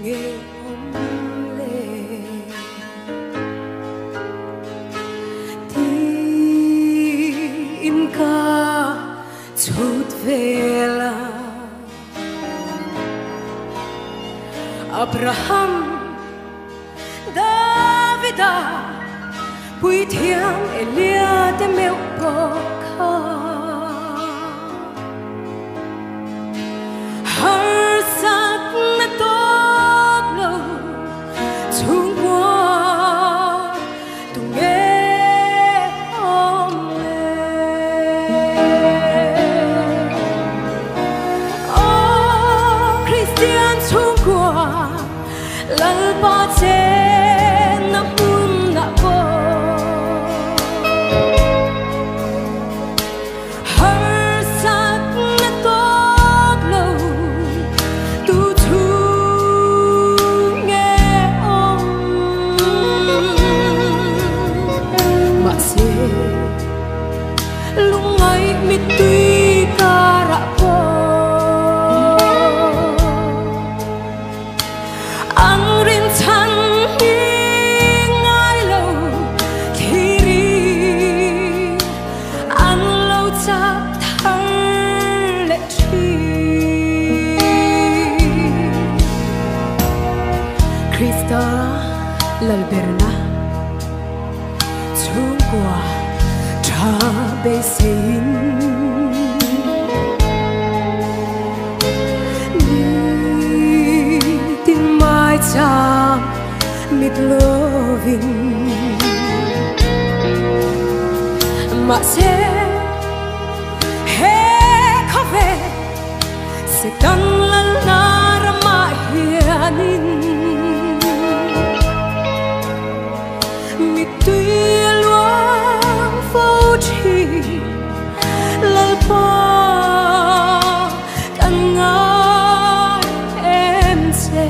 nghe ôm lệ tin ca chút về là Abraham Davida Pui thiang Elia te mèo bò kha har sắc na tốt lâu chung qua tu nghe ôm lệ oh Christian chung qua lal ba che na hun na bo har sắc na tốt lâu tu thu nghe ôm mà se lung ai mi tui ca ra bo ang rin chan hi ngai lâu thì ri ang lâu chap thar lệ chi Krista lalberna chung qua tra bê sein tin mai cha mít loving mà sẽ he khó về sẽ căng lần na ra mà hiền mít tuy loang phố chi lal pa căn ngài em sẽ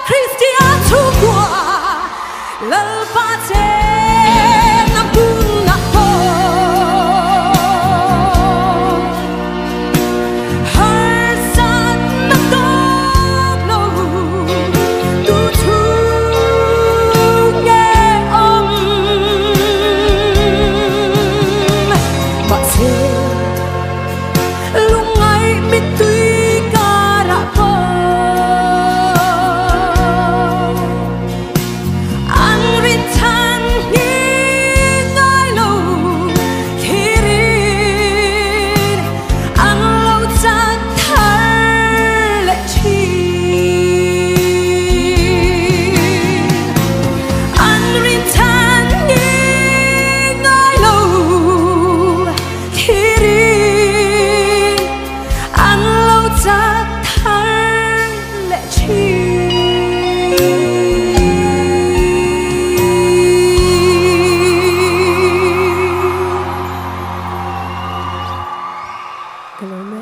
Christian chung qua lal pa che na hun na bo har sắc na tốt lâu tu thu nghe ôm mà se lung ai mi tui ca ra bo ang rin chan hi ngai lâu thì rin ang lâu chát thar lệ chi ang rin chan hi ngai lâu thì rin ang lâu chát thar lệ chi Hello,